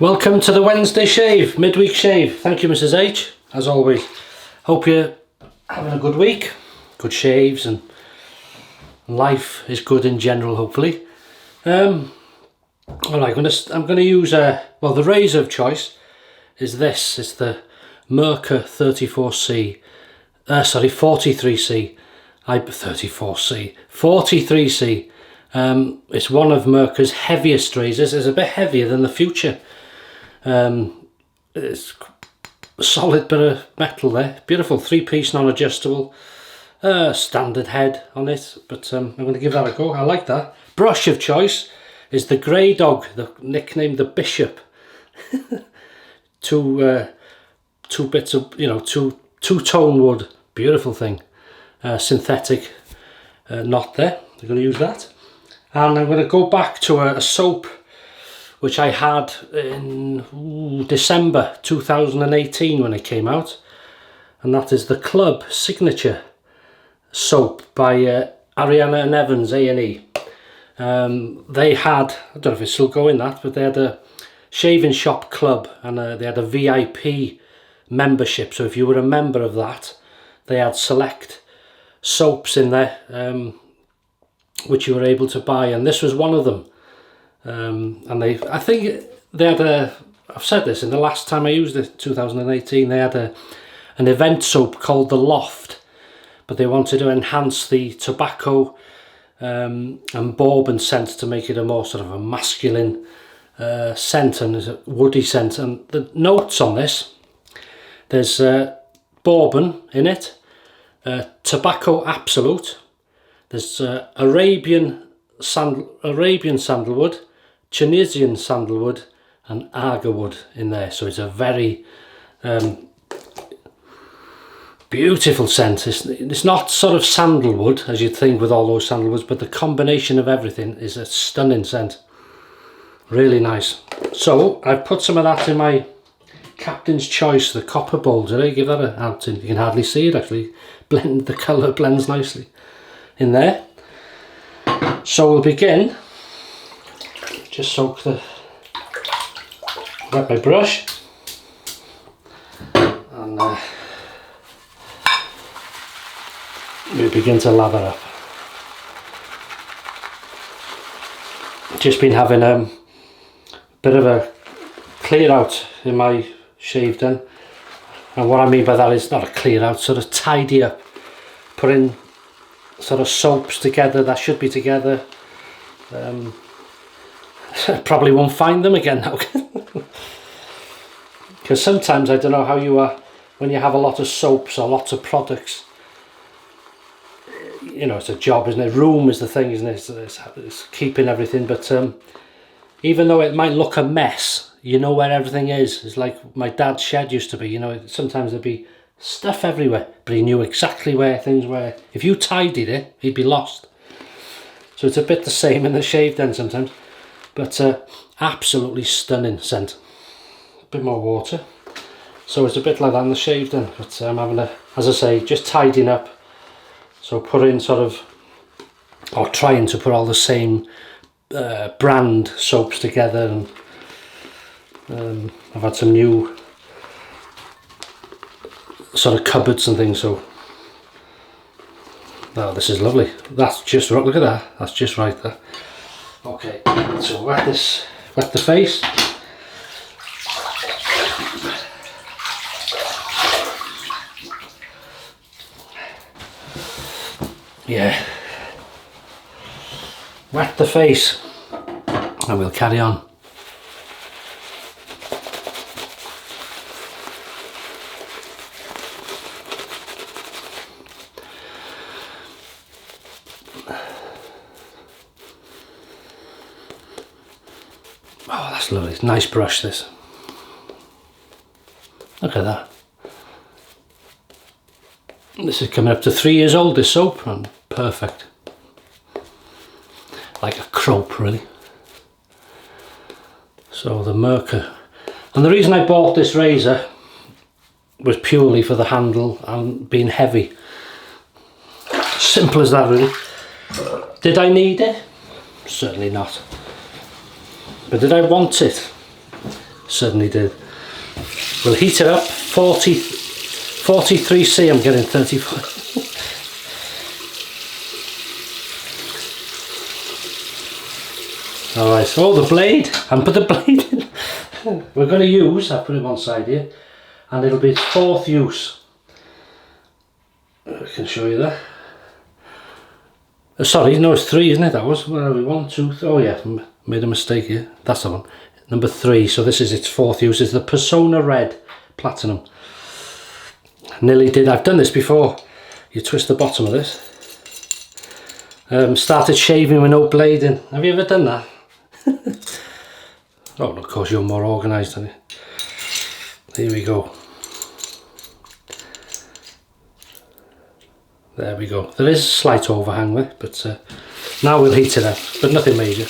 Welcome to the Wednesday shave, midweek shave. Thank you, Mrs. H, as always. Hope you're having a good week, good shaves, and life is good in general, hopefully. Alright, I'm going to use, well, the razor of choice is this. It's the Merkur 43c. 43c. It's one of Merkur's heaviest razors. It's a bit heavier than the Future. It's a solid bit of metal there. Beautiful 3-piece non-adjustable. Standard head on it, but I'm going to give that a go. I like that. Brush of choice is the Grey Dog, nicknamed the Bishop. two bits of, two-tone wood. Beautiful thing. Synthetic knot there. I'm going to use that. And I'm going to go back to a soap which I had in December 2018 when it came out, and that is the Club Signature soap by Ariana and Evans A&E. They had, I don't know if it's still going that, but they had a shaving shop club, and they had a VIP membership. So if you were a member of that, they had select soaps in there which you were able to buy, and this was one of them. And I think they had I've said this in the last time I used it, 2018, they had an event soap called the Loft, but they wanted to enhance the tobacco and bourbon scent to make it a more sort of a masculine scent, and a woody scent. And the notes on this, there's bourbon in it, tobacco absolute, there's Arabian sandalwood, Tunisian sandalwood, and agarwood in there. So it's a very beautiful scent. It's not sort of sandalwood as you'd think with all those sandalwoods, but the combination of everything is a stunning scent. Really nice. So I've put some of that in my Captain's Choice, the copper bowl. Did I give that a hand? You can hardly see it actually. The colour blends nicely in there. So we'll begin. Just wet my brush, and we begin to lather up. Just been having a bit of a clear out in my shave done, and what I mean by that is not a clear out, sort of tidy up, putting sort of soaps together that should be together. Probably won't find them again now, because sometimes I don't know how you are when you have a lot of soaps or lots of products. It's a job, isn't it? Room is the thing, isn't it? It's keeping everything, but even though it might look a mess, you know where everything is. It's like my dad's shed used to be. Sometimes there'd be stuff everywhere, but he knew exactly where things were. If you tidied it, he'd be lost. So it's a bit the same in the shave then sometimes, but absolutely stunning scent. A bit more water, so it's a bit like that in the shave then, but I'm having as I say, just tidying up. So putting or trying to put all the same brand soaps together, and I've had some new sort of cupboards and things, so this is lovely. That's just right, look at that, that's just right there. Okay, so wet the face. Yeah, wet the face, and we'll carry on. Oh, that's lovely. Nice brush, this. Look at that. This is coming up to 3 years old, this soap, and perfect. Like a crope, really. So the Merkur. And the reason I bought this razor was purely for the handle and being heavy. Simple as that, really. Did I need it? Certainly not. But did I want it? certainly did. We'll heat it up. 43c, I'm getting 34. Alright, so the blade, and put the blade in. We're going to use, I'll put it on side here, and it'll be its 4th use. I can show you that. Sorry, no, it's 3, isn't it? That was, where are we? 1, 2, 3. Oh yeah, made a mistake here. That's the one. Number 3, so this is its 4th use. It's the Personna Red Platinum. Nearly did, I've done this before. You twist the bottom of this. Started shaving with no blade in. Have you ever done that? Oh, of course you're more organised than it. Here we go. There we go. There is a slight overhang there, but now we'll heat it up, but nothing major.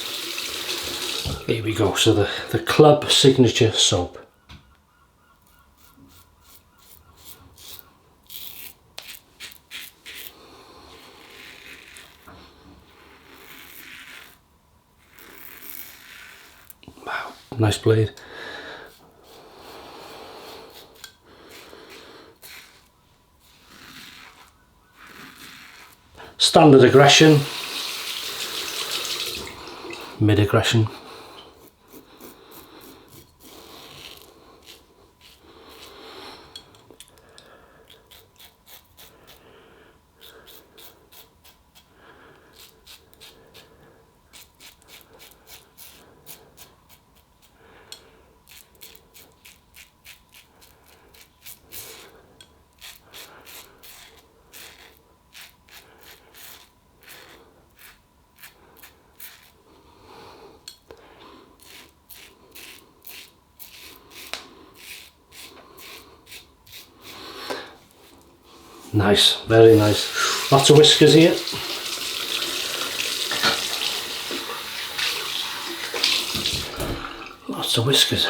Here we go. So the Club Signature Soap. Wow, nice blade. Standard aggression, mid aggression. Nice, very nice. Lots of whiskers here. Lots of whiskers.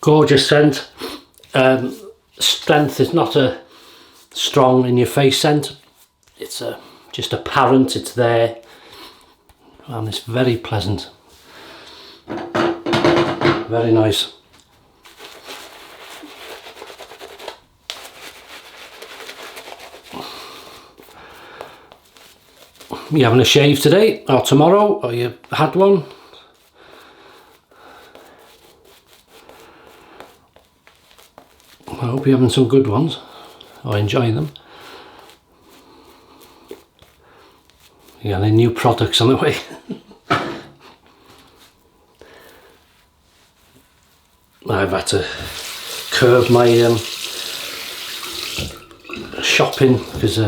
Gorgeous scent. Strength is not a strong in your face scent. It's just apparent, it's there. And it's very pleasant. Very nice. You having a shave today or tomorrow, or you had one? I hope you're having some good ones or enjoying them. You got any new products on the way? I've had to curb my shopping because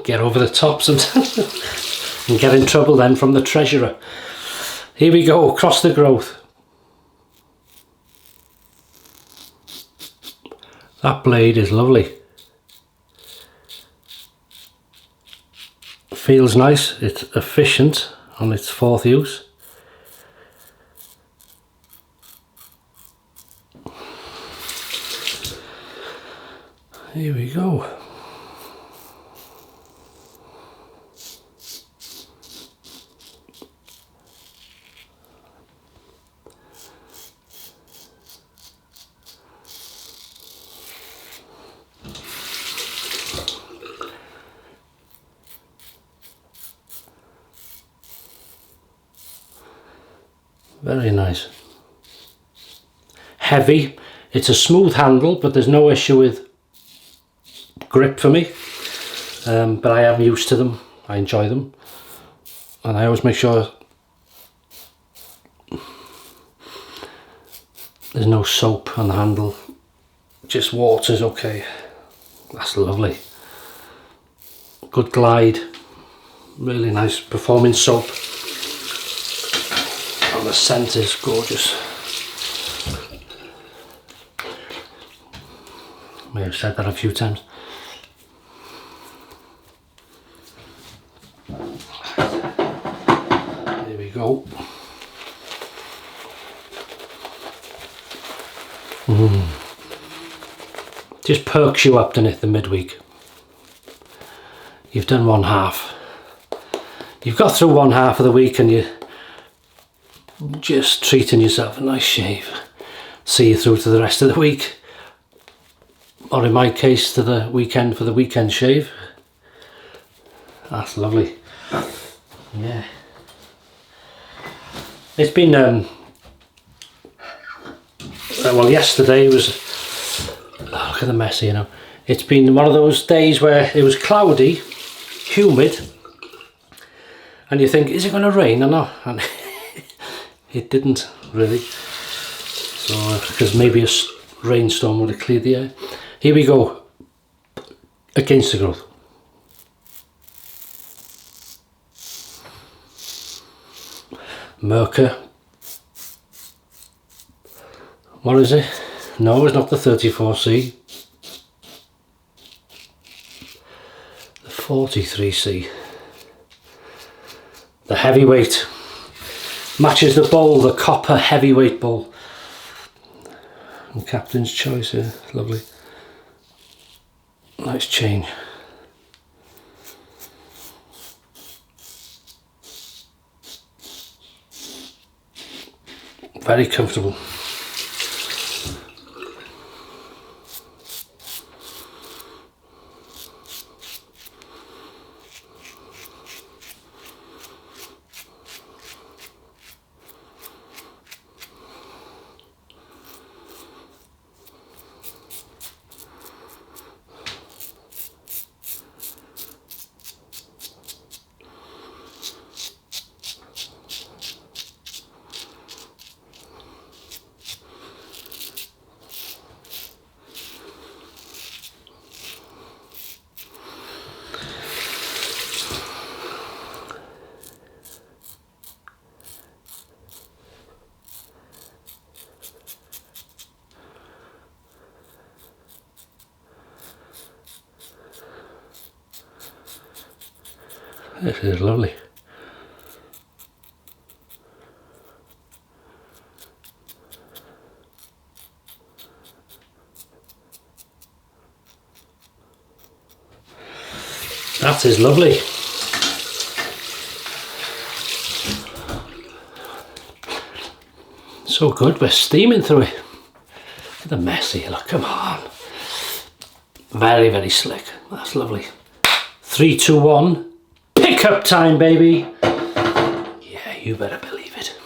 get over the top sometimes and get in trouble then from the treasurer. Here we go, across the growth. That blade is lovely. Feels nice, it's efficient on its 4th use. Here we go. Very nice. Heavy. It's a smooth handle, but there's no issue with grip for me. But I am used to them. I enjoy them. And I always make sure there's no soap on the handle. Just water's okay. That's lovely. Good glide. Really nice performing soap. And the scent is gorgeous. May have said that a few times. There we go. Just perks you up, doesn't it, the midweek? You've done one half. You've got through one half of the week and just treating yourself a nice shave. See you through to the rest of the week, or in my case to the weekend for the weekend shave. That's lovely. Yeah, it's been well, yesterday was, oh, look at the mess here now. It's been one of those days where it was cloudy, humid, and you think, is it going to rain or not? And it didn't really. So, because maybe a rainstorm would have cleared the air. Here we go, against the growth. Merkur. What is it? No, it's not the 34c. The 43c. The heavyweight. Matches the bowl, the copper heavyweight bowl. And Captain's choice here, lovely. Nice chain. Very comfortable. This is lovely. That is lovely. So good, we're steaming through it. Look at the mess here, look, come on. Very, very slick. That's lovely. 3, 2, 1. Pickup time, baby. Yeah, you better believe it.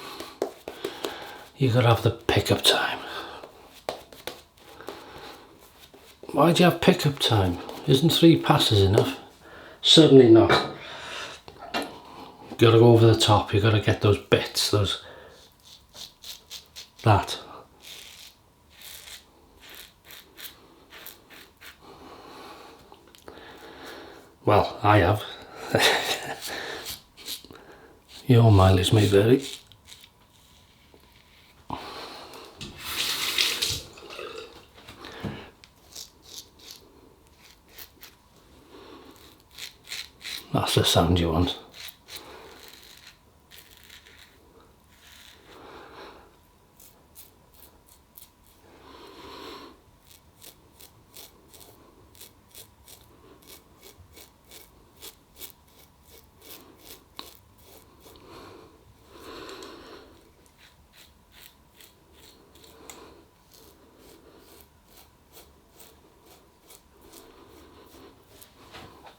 You gotta have the pickup time. Why do you have pickup time? Isn't 3 passes enough? Certainly not. You gotta go over the top. You gotta get those bits, that. Well, I have. Your mileage may vary. That's the sound you want.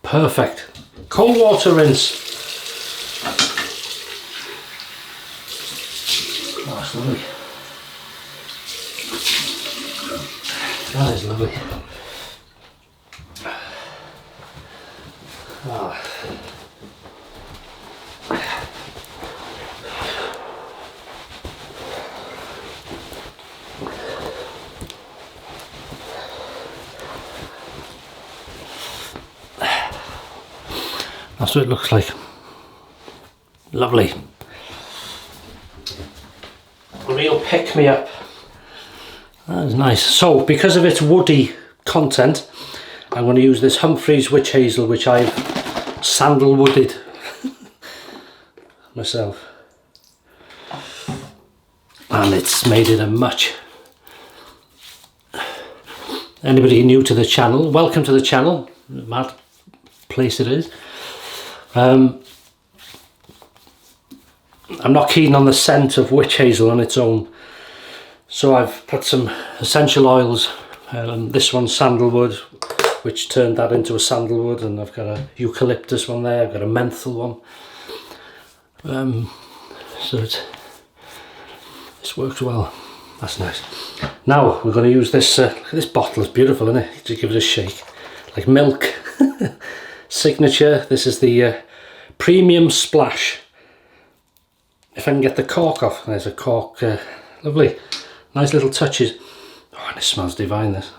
Perfect. Cold water rinse. Oh, that's lovely. That is lovely. Oh. That's what it looks like. Lovely. A real pick-me-up. That is nice. So, because of its woody content, I'm going to use this Humphrey's Witch Hazel, which I've sandalwooded myself. And it's made it a much... Anybody new to the channel, welcome to the channel. Mad place it is. I'm not keen on the scent of witch hazel on its own, so I've put some essential oils. This one's sandalwood, which turned that into a sandalwood, and I've got a eucalyptus one there, I've got a menthol one. So this works well. That's nice. Now we're going to use this. Look at this bottle, it's beautiful, isn't it? Just give it a shake, like milk. Signature. This is the premium splash. If I can get the cork off, there's a cork. Lovely, nice little touches. Oh, and it smells divine, this.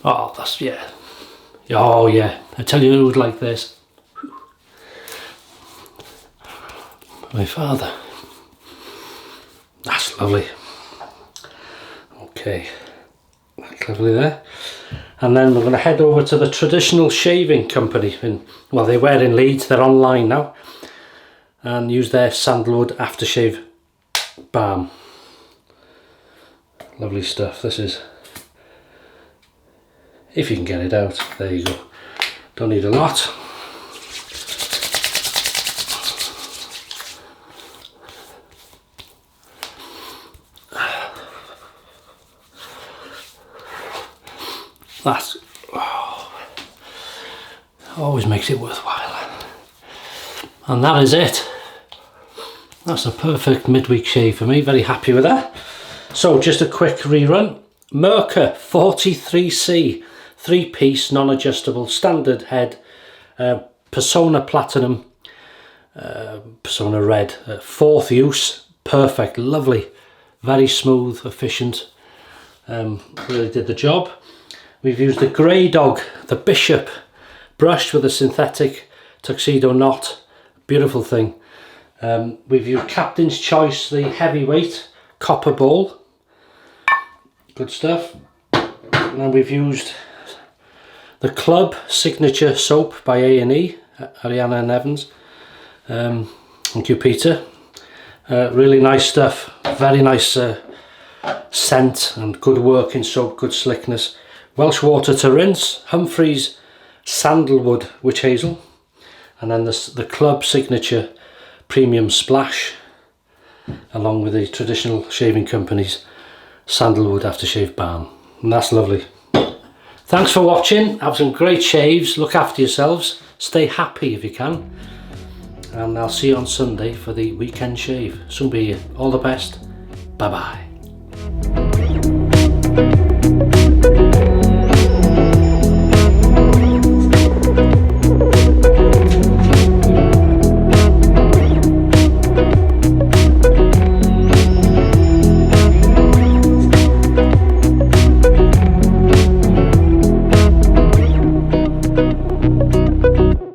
Oh, that's, yeah. Oh yeah, I tell you who would like this. My father. That's lovely. Okay, that's lovely there. And then we're going to head over to the Traditional Shaving Company. Well, they were in Leeds, they're online now. And use their sandalwood aftershave balm. Lovely stuff, this is. If you can get it out, there you go. Don't need a lot. That's, always makes it worthwhile. And that is it. That's a perfect midweek shave for me, very happy with that. So just a quick rerun. Merkur 43c, 3-piece non-adjustable standard head, Personna Platinum, Personna Red, 4th use, perfect, lovely, very smooth, efficient, really did the job. We've used the Grey Dog, the Bishop, brushed with a synthetic tuxedo knot, beautiful thing. We've used Captain's Choice, the heavyweight copper bowl, good stuff. And then we've used the Club Signature Soap by A&E, Ariana and Evans. Thank you, Peter. Really nice stuff, very nice scent and good working soap, good slickness. Welsh water to rinse, Humphrey's sandalwood witch hazel, and then the Club Signature Premium Splash, along with the Traditional Shaving Company's sandalwood aftershave balm. And that's lovely. Thanks for watching, have some great shaves, look after yourselves, stay happy if you can, and I'll see you on Sunday for the weekend shave. Soon be here. All the best, bye bye.